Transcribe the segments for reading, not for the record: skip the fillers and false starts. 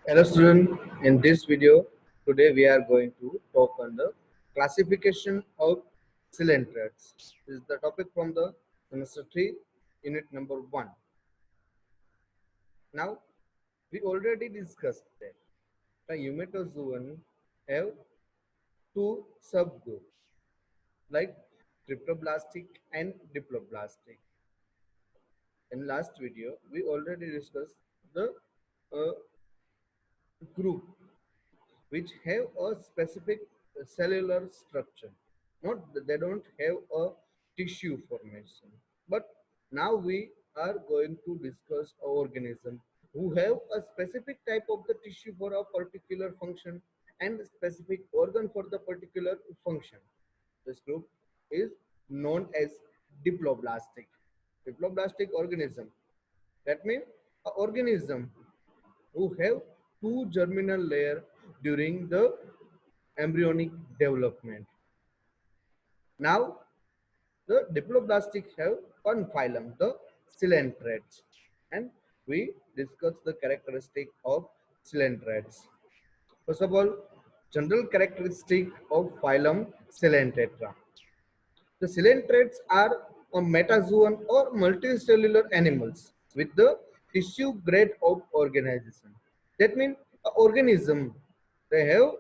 Hello student, in this video today we are going to talk on the classification of cylinders. This is the topic from the semester 3 unit number 1. Now we already discussed that the hematozoon have two subgroups like cryptoblastic and diploblastic. In last video we already discussed the uh, group which have a specific cellular structure. Not they don't have a tissue formation. But now we are going to discuss a organism who have a specific type of the tissue for a particular function and specific organ for the particular function. This group is known as diploblastic. Diploblastic organism. That means an organism who have two germinal layer during the embryonic development. Now, the diploblastic have one phylum, the coelenterate, and we discuss the characteristic of coelenterate. First of all, general characteristic of phylum Coelentetra. The coelentrates are a metazoan or multicellular animals with the tissue grade of organization. That means an organism they have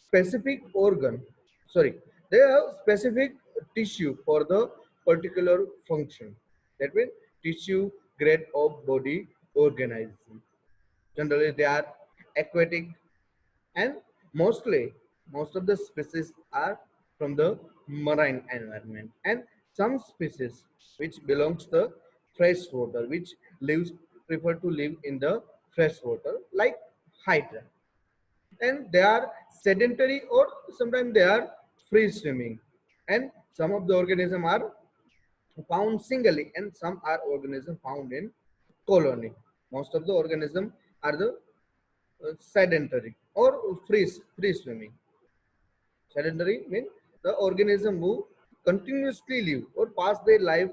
specific organ. Sorry, they have specific tissue for the particular function. That means tissue grade of body organization. Generally, they are aquatic and mostly most of the species are from the marine environment and some species which belongs to fresh water which lives prefer to live in the fresh water like hydra, and they are sedentary or sometimes they are free swimming, and some of the organism are found singly and some are organism found in colony. Most of the organism are the sedentary or free swimming. Sedentary means the organism who continuously live or pass their life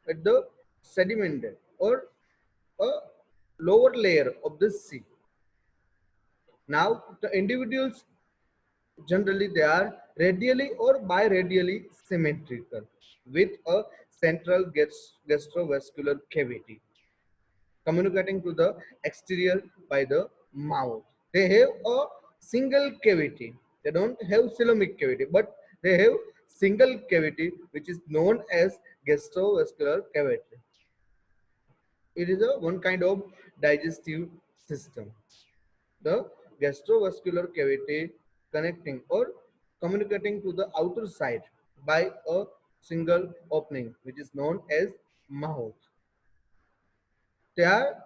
at the sedimented or a lower layer of the sea. Now the individuals generally they are radially or biradially symmetrical with a central gastrovascular cavity communicating to the exterior by the mouth. They have a single cavity. They don't have coelomic cavity, but they have single cavity which is known as gastrovascular cavity. It is a one kind of digestive system. The gastrovascular cavity connecting or communicating to the outer side by a single opening which is known as mouth. They are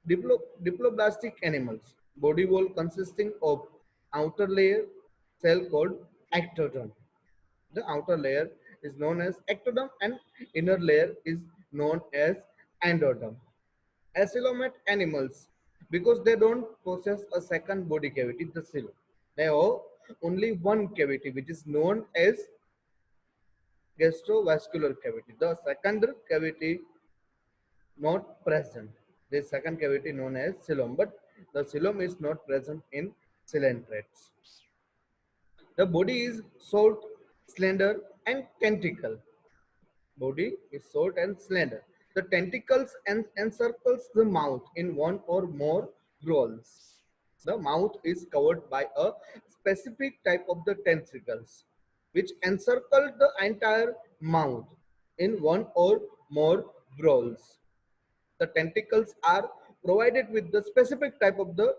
diploblastic animals, body wall consisting of outer layer cell called ectoderm. The outer layer is known as ectoderm and inner layer is known as endoderm. Coelomate animals, because they don't possess a second body cavity, the coelom. They have only one cavity which is known as gastrovascular cavity. The second cavity not present. The second cavity known as coelom, but the coelom is not present in coelentrates. The body is short, slender, and tentacle. Body is short and slender. The tentacles encircles the mouth in one or more whorls. The mouth is covered by a specific type of the tentacles, which encircle the entire mouth in one or more whorls. The tentacles are provided with the specific type of the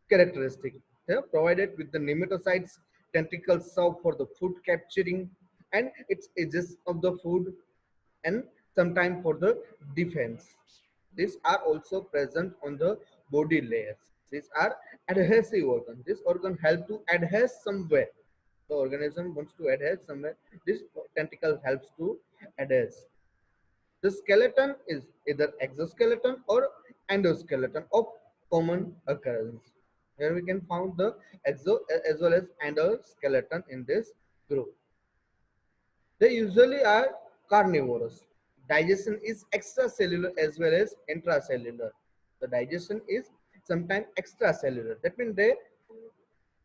characteristic. They are provided with the nematocytes. Tentacles serve for the food capturing and its edges of the food and sometimes for the defense. These are also present on the body layers. These are adhesive organs. This organ help to adhere somewhere. The organism wants to adhere somewhere. This tentacle helps to adhere. The skeleton is either exoskeleton or endoskeleton of common occurrence. Here we can find the exo as well as endoskeleton in this group. They usually are carnivorous. Digestion is extracellular as well as intracellular. The digestion is sometimes extracellular. That means they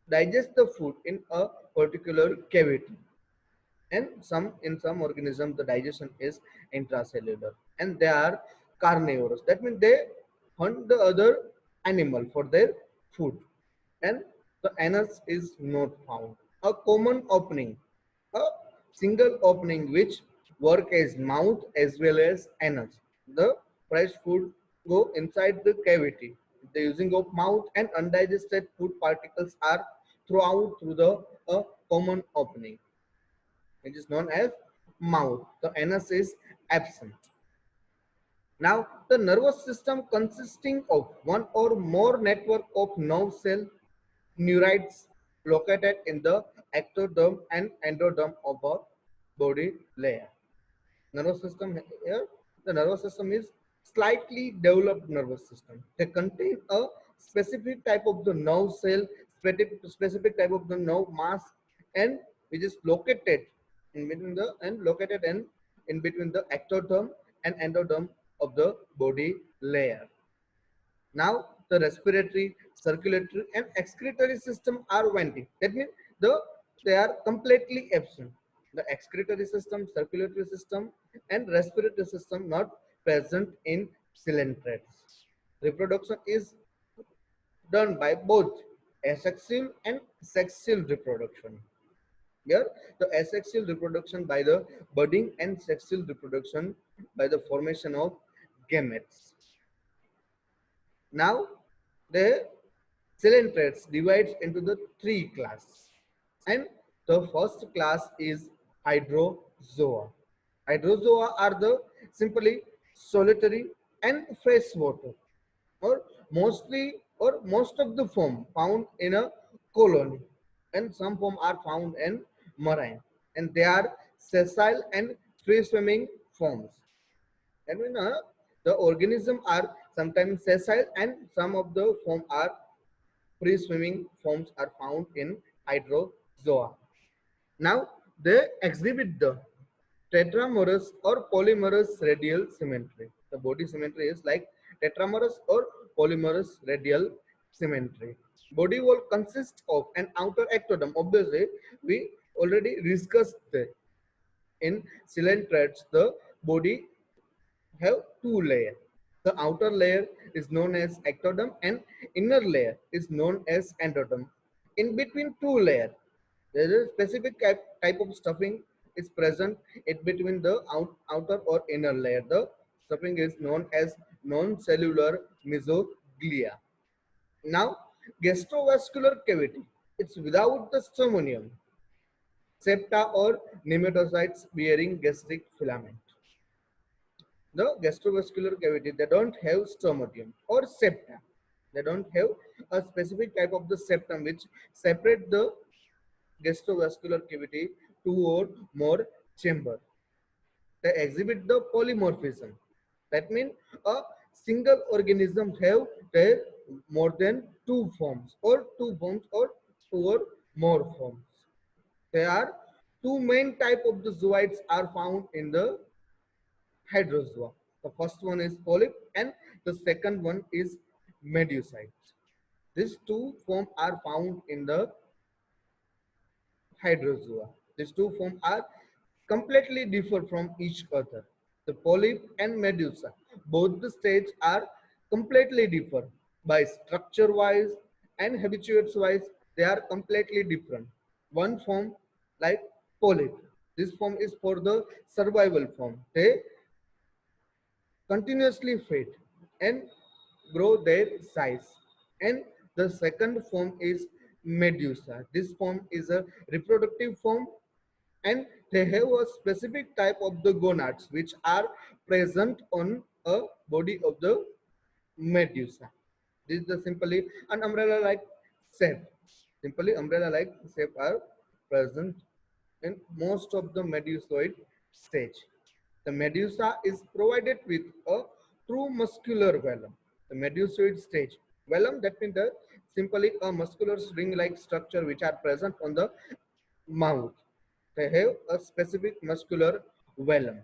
digest the food in a particular cavity, and some in some organisms the digestion is intracellular, and they are carnivorous. That means they hunt the other animal for their food, and the anus is not found. A common opening, a single opening which work as mouth as well as anus. The fresh food go inside the cavity. The using of mouth, and undigested food particles are throughout through the a common opening, which is known as mouth. The anus is absent. Now, the nervous system consisting of one or more network of nerve cell neurites located in the ectoderm and endoderm of a body layer. Nervous system here, the nervous system is slightly developed nervous system. They contain a specific type of the nerve cell, specific type of the nerve mass, and which is located in between the and located in between the ectoderm and endoderm of the body layer. Now the respiratory, circulatory, and excretory system are wanting. That means they are completely absent. The excretory system, circulatory system, and respiratory system not present in coelentrates. Reproduction is done by both asexual and sexual reproduction. Here, the asexual reproduction by the budding and sexual reproduction by the formation of gametes. Now, the coelentrates divides into the three classes, and the first class is hydrozoa. Hydrozoa are the simply solitary and freshwater, or most of the form found in a colony, and some form are found in marine, and they are sessile and free swimming forms. And when the organism are sometimes sessile, and some of the form are free swimming forms are found in hydrozoa. Now they exhibit the tetramerous or polymerous radial symmetry. The body symmetry is like tetramerous or polymerous radial symmetry. Body wall consists of an outer ectoderm. Obviously, we already discussed that in coelentrates the body have two layers. The outer layer is known as ectoderm, and inner layer is known as endoderm. In between two layers, there is a specific type of stuffing is present in between the outer or inner layer. The stuffing is known as non-cellular mesoglia. Now, gastrovascular cavity. It's without the stomonium, septa or nematocytes bearing gastric filament. The gastrovascular cavity, they don't have stomatium or septum. They don't have a specific type of the septum which separate the gastrovascular cavity two or more chamber. They exhibit the polymorphism. That means a single organism have their more than two forms or two or more forms. There are two main type of the zooids are found in the hydrozoa. The first one is polyp, and the second one is medusites. These two forms are found in the hydrozoa. These two forms are completely differ from each other. The polyp and medusa, both the stages are completely different by structure wise and habituates wise. They are completely different. One form like polyp. This form is for the survival form. They continuously feed and grow their size. And the second form is medusa. This form is a reproductive form, and they have a specific type of the gonads which are present on a body of the medusa. This is the simply an umbrella like shape. Simply umbrella like shape are present in most of the medusoid stage. The medusa is provided with a true muscular velum. The medusoid stage. Velum, that means the simply a muscular string-like structure which are present on the mouth. They have a specific muscular velum.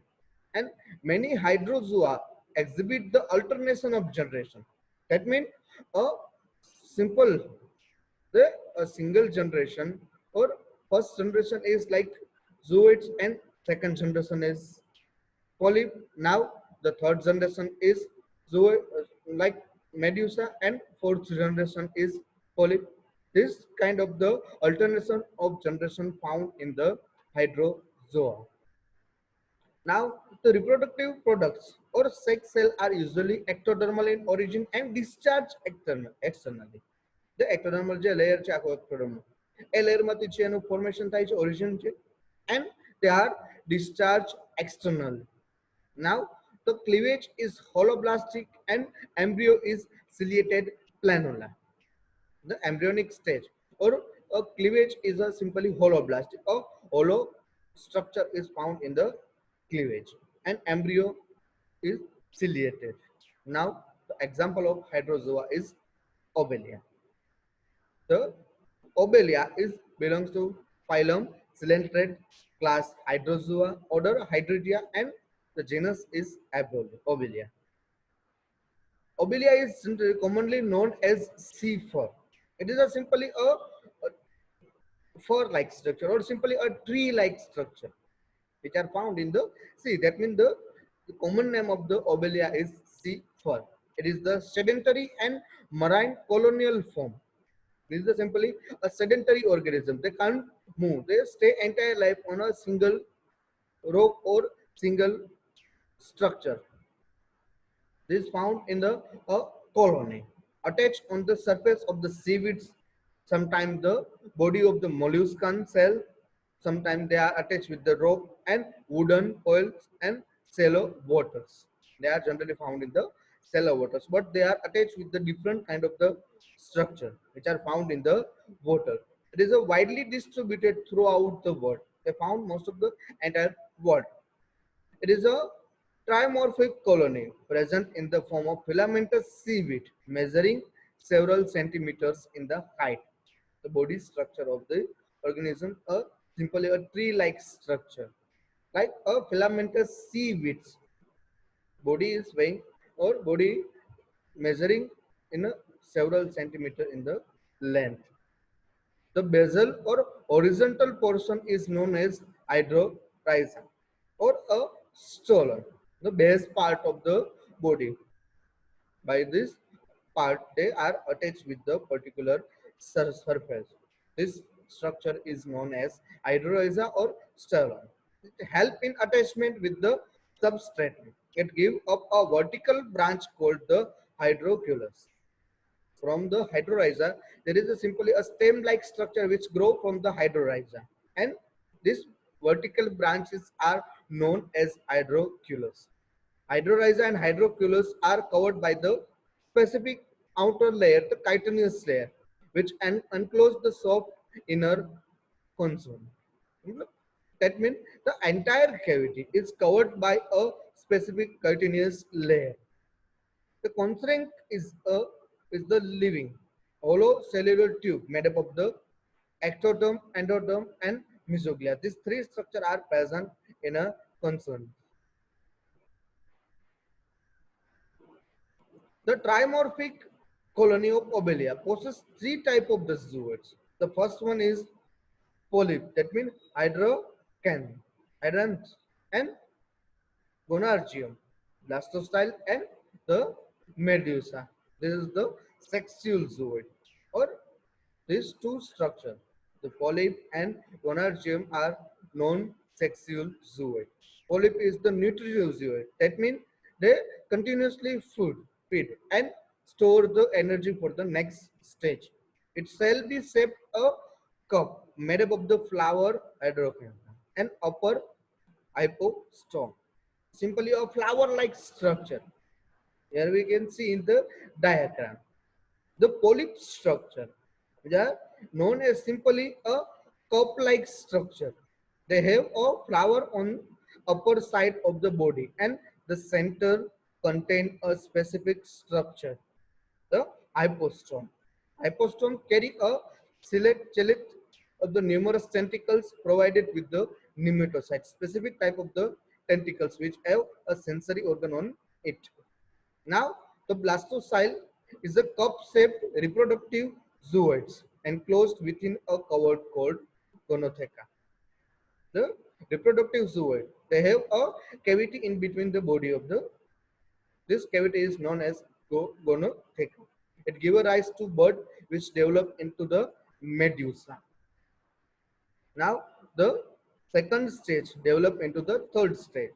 And many hydrozoa exhibit the alternation of generation. That means a simple, the a single generation, or first generation is like zooids and second generation is polyp. Now the third generation is zoo, like medusa, and fourth generation is polyp. This kind of the alternation of generation found in the hydrozoa. Now, the reproductive products or sex cell are usually ectodermal in origin and discharge externally. The ectodermal જે layer છે આખો ectodermal એ layer માંથી છે એનું formation થાય છે origin છે and they are discharged externally. Now, the cleavage is holoblastic and embryo is ciliated planula. The embryonic stage or a cleavage is a simply holoblastic. A hollow structure is found in the cleavage and embryo is ciliated. Now the example of hydrozoa is obelia. The obelia is belongs to phylum Coelenterate, class hydrozoa, order hydridia, and the genus is obelia. Obelia is commonly known as sea fir. It is a simply a fir-like structure or simply a tree-like structure which are found in the sea. That means the common name of the obelia is sea fir. It is the sedentary and marine colonial form. This is simply a sedentary organism. They can't move. They stay entire life on a single rock or single structure. This is found in the colony attached on the surface of the seaweeds. Sometimes the body of the molluscan cell. Sometimes they are attached with the rock and wooden coils and shallow waters. They are generally found in the shallow waters, but they are attached with the different kind of the structure which are found in the water. It is a widely distributed throughout the world. They found most of the entire world. It is a trimorphic colony present in the form of filamentous seaweed measuring several centimeters in the height. The body structure of the organism a simply a tree-like structure, like a filamentous seaweeds. Body is weighing or body measuring in a several centimeter in the length. The basal or horizontal portion is known as hydrorhiza or a stolon, the base part of the body. By this part, they are attached with the particular surface. This structure is known as hydrorhiza or stolon. It helps in attachment with the substrate. It gives up a vertical branch called the hydroculus. From the hydrorhiza, there is simply a stem-like structure which grow from the hydrorhiza, and these vertical branches are known as hydroculus. Hydrorhiza and hydroculus are covered by the specific outer layer, the chitinous layer, which enclose the soft inner console. That means the entire cavity is covered by a specific chitinous layer. The constrink is the living hollow cellular tube made up of the ectoderm, endoderm, and mesoglea. These three structures are present in a concern. The trimorphic colony of obelia possesses three types of the zooids. The first one is polyp, that means hydrocan, hydranth, and gonarchium, blastostyle, and the medusa. This is the sexual zooid. Or these two structures, the polyp and gonarchium, are non-sexual zooid. Polyp is the nutritive zooid. That means they continuously feed and store the energy for the next stage. It shall be shaped a cup made up of the flower hydrocan and upper hypostome. Simply a flower-like structure. Here we can see in the diagram. The polyp structure, which are known as simply a cup-like structure. They have a flower on upper side of the body and the center contain a specific structure, the hypostome. Hypostome carry a ciliate of the numerous tentacles provided with the nematocyte, specific type of the tentacles which have a sensory organ on it. Now, the blastocyle is a cup-shaped reproductive zooids enclosed within a covered called gonotheca. The reproductive zooid, they have a cavity in between the body of the, this cavity is known as gonotheca. It gives rise to bud which develop into the medusa. Now the second stage develop into the third stage.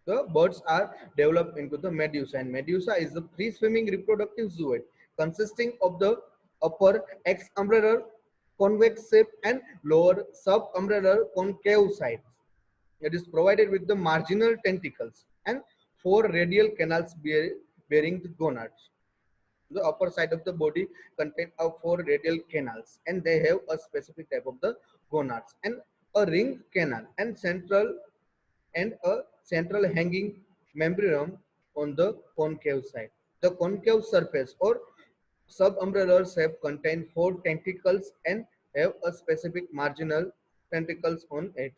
The birds are developed into the medusa, and medusa is a free swimming reproductive zooid consisting of the upper exumbellar convex shape and lower subumbellar concave sides. It is provided with the marginal tentacles and four radial canals bearing the gonads. The upper side of the body contain of four radial canals, and they have a specific type of the gonads and a ring canal and a central hanging membrane on the concave side. The concave surface or subumbellar shape contain four tentacles and have a specific marginal tentacles on it.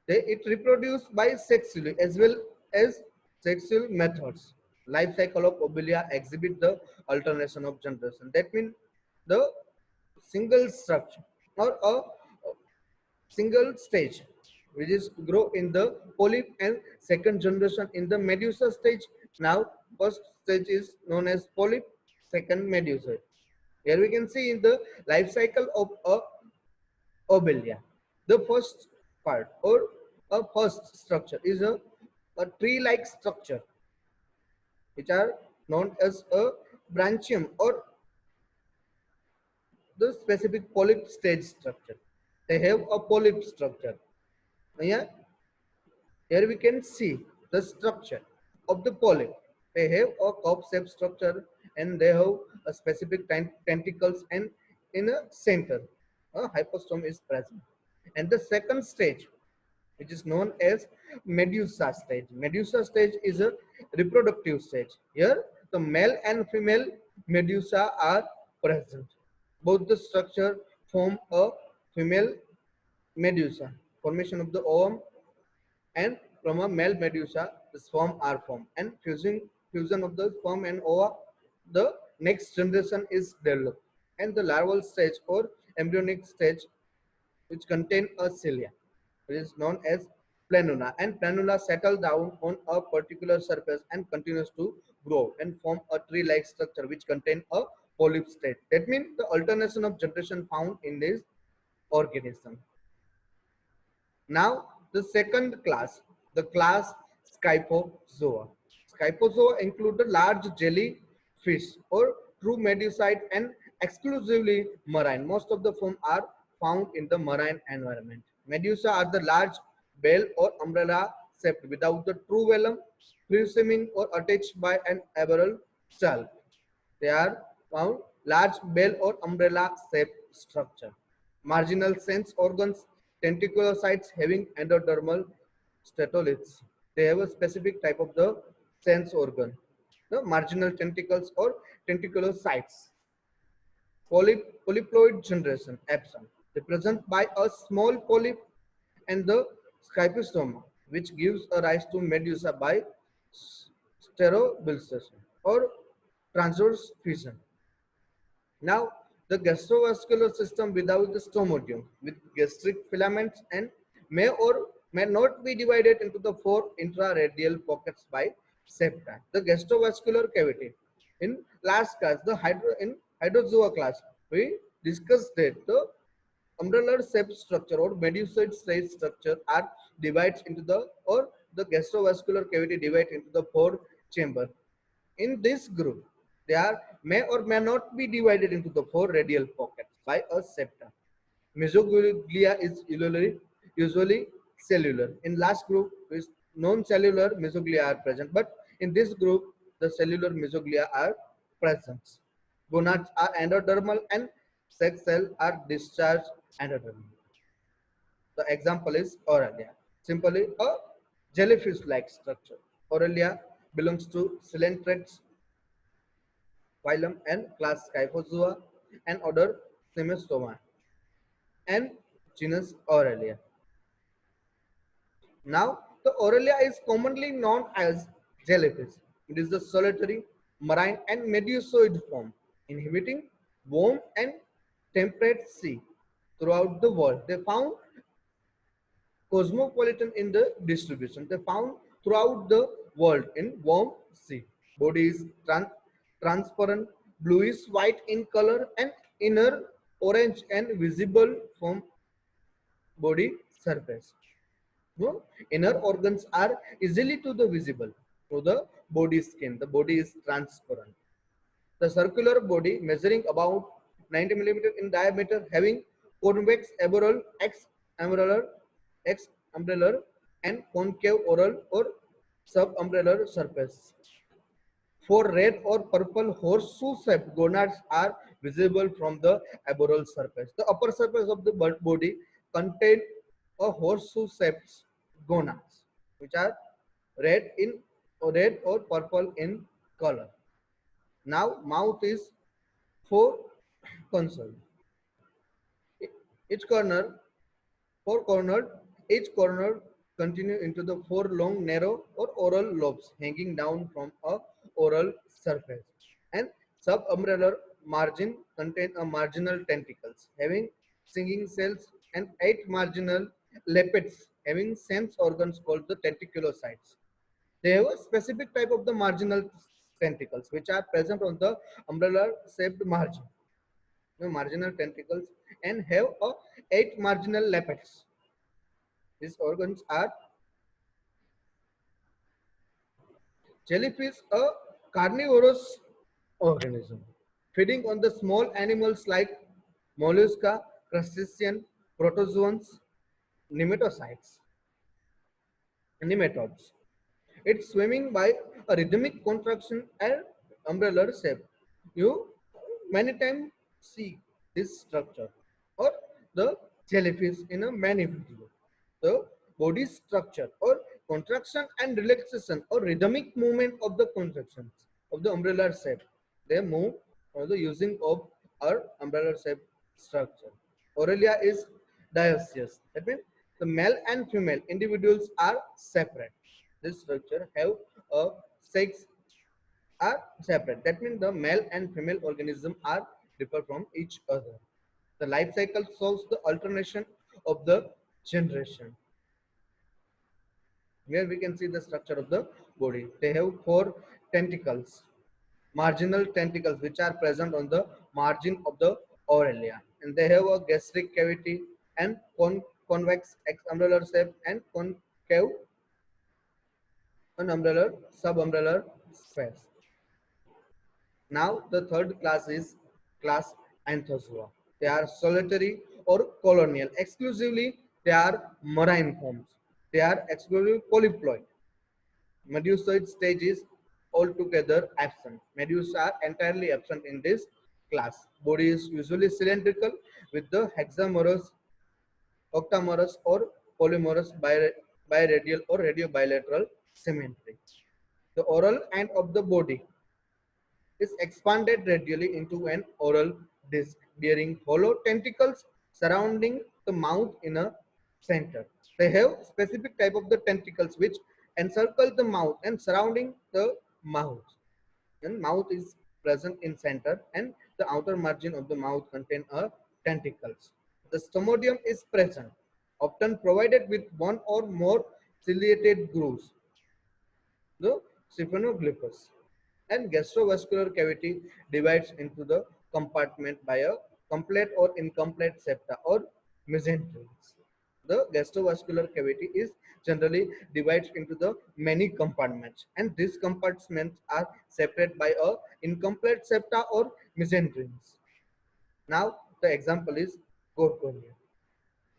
It reproduces by sexually as well as sexual methods. Life cycle of Obelia exhibit the alternation of generation. That means the single structure or a single stage which is grow in the polyp and second generation in the medusa stage. Now first stage is known as polyp, second medusa. Here we can see in the life cycle of a Obelia. The first part or a first structure is a tree-like structure which are known as a branchium or the specific polyp stage structure. They have a polyp structure. Yeah, here we can see the structure of the polyp. They have a cup-shaped structure and they have a specific tentacles, and in a center, a hypostome is present. And the second stage, which is known as medusa stage. Medusa stage is a reproductive stage. Here, the male and female medusa are present. Both the structure form a female medusa. Formation of the ovum, and from a male medusa, the sperm are formed. And fusion of the sperm and ova, the next generation is developed. And the larval stage or embryonic stage, which contain a cilia, which is known as planula, and planula settle down on a particular surface and continues to grow and form a tree-like structure which contain a polyp state. That means the alternation of generation found in this organism. Now the second class, the class Scyphozoa. Scyphozoa include the large jellyfish or true medusaid and exclusively marine. Most of the form are found in the marine environment. Medusa are the large bell or umbrella shaped without the true velum, free swimming or attached by an aerial stalk. They are found large bell or umbrella shaped structure. Marginal sense organs, tentaculocytes having endodermal statoliths. They have a specific type of the sense organ. The marginal tentacles or tentaculocytes. Polyploid generation, absent, represented by a small polyp and the scyphostoma, which gives a rise to medusa by sterobilization or transverse fission. Now, the gastrovascular system without the stomotium with gastric filaments and may or may not be divided into the four intraradial pockets by septa. The gastrovascular cavity. In last class, in hydrozoa class, we discussed that the umbrellar shaped structure or medusoid stage structure are divides into the or the gastrovascular cavity divides into the four chamber. In this group, they are may or may not be divided into the four radial pockets by a septa. Mesoglia is usually cellular. In last group, non-cellular mesoglia are present, but in this group, the cellular mesoglia are present. Gonads are endodermal and sex cells are discharged endodermal. The example is Aurelia. Simply a jellyfish-like structure. Aurelia belongs to Coelenterata phylum and class Scyphozoa and order Semestoma and genus Aurelia. Now, the Aurelia is commonly known as jellyfish. It is the solitary marine and medusoid form, inhabiting warm and temperate sea throughout the world. They found cosmopolitan in the distribution. They found throughout the world in warm sea. Body is transparent, bluish white in color and inner orange and visible from body surface. No, inner organs are easily to the visible through the body skin. The body is transparent. The circular body measuring about 90 millimeter in diameter, having convex aboral, exumbellar, exumbellar, and concave oral or subumbellar surface. For red or purple horseshoe-shaped gonads are visible from the aboral surface. The upper surface of the body contain a horseshoe-shaped gonads, which are red or purple in color. Now, mouth is four console. Each corner, four cornered, each corner continue into the four long, narrow or oral lobes hanging down from a oral surface. And subumbellar margin contain a marginal tentacles having stinging cells and eight marginal lappets having sense organs called the tentaculocytes. They have a specific type of the marginal tentacles which are present on the umbrella shaped margin, marginal tentacles, and have a eight marginal lappets. These organs are jellyfish, a carnivorous organism, feeding on the small animals like mollusca, crustacean, protozoans, nematocytes, nematodes. It's swimming by a rhythmic contraction and umbrella shape. You many times see this structure or the jellyfish in a many video. The body structure or contraction and relaxation or rhythmic movement of the contractions of the umbrella shape. They move or the using of our umbrella shape structure. Aurelia is dioecious. That means the male and female individuals are separate. This structure have a sex are separate. That means the male and female organism are differ from each other. The life cycle shows the alternation of the generation. Here we can see the structure of the body. They have four tentacles, marginal tentacles, which are present on the margin of the aurelia, and they have a gastric cavity and convex exumbellar shape and concave umbellar subumbellar space. Now the third class is class Anthozoa. They are solitary or colonial. Exclusively they are marine forms. They are exclusively polyploid. Medusoid stage is altogether absent. Medusa are entirely absent in this class. Body is usually cylindrical with the hexamerous, octamerous or polymerous biradial or radiobilateral symmetry. The oral end of the body is expanded radially into an oral disc bearing hollow tentacles surrounding the mouth in a center. They have specific type of the tentacles which encircle the mouth and surrounding the mouth. And mouth is present in center and the outer margin of the mouth contain a tentacles. The stomodium is present, often provided with one or more ciliated grooves, the staphylococcus, and gastrovascular cavity divides into the compartment by a complete or incomplete septa or mesenteries. The gastrovascular cavity is generally divided into the many compartments, and these compartments are separated by a incomplete septa or mesenteries. Now the example is Gorgonia,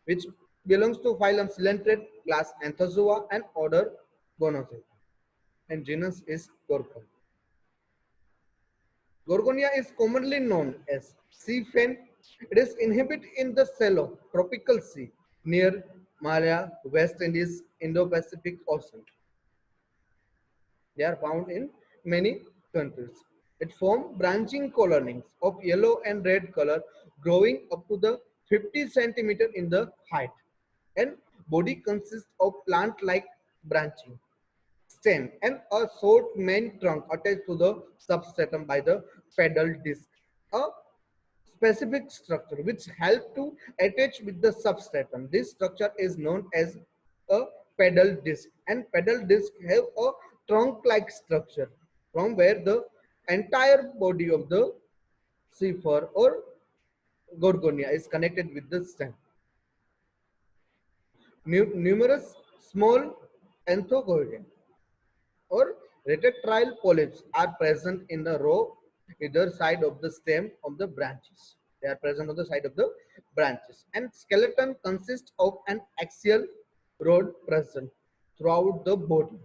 which belongs to phylum Coelenterate, class Anthozoa, and order Gonozoa, and genus is Gorgon. Gorgonia is commonly known as sea fen. It is inhabited in the shallow tropical sea near Malaya, West Indies, Indo-Pacific Ocean. They are found in many countries. It forms branching colonies of yellow and red color growing up to the 50 centimeter in the height, and body consists of plant-like branching. stem and a short main trunk attached to the substratum by the pedal disc. A specific structure which help to attach with the substratum. This structure is known as a pedal disc, and pedal disc have a trunk-like structure from where the entire body of the Zephyr or Gorgonia is connected with the stem. Numerous small anthogonia or retractile polyps are present in the row either side of the stem of the branches. They are present on the side of the branches. And skeleton consists of an axial rod present throughout the body.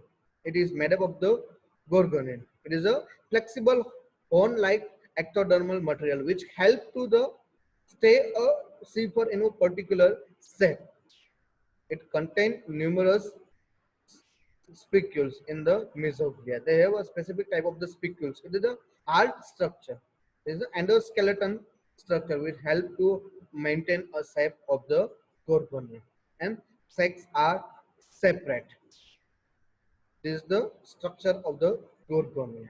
It is made up of the gorgonian. It is a flexible horn-like ectodermal material which help to the stay a zephyr in a particular shape. It contains numerous spicules in the mesoglea. They have a specific type of the spicules. It is a hard structure. It is an endoskeleton structure which help to maintain a shape of the gorgonia. And sexes are separate. This is the structure of the gorgonia.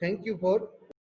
Thank you for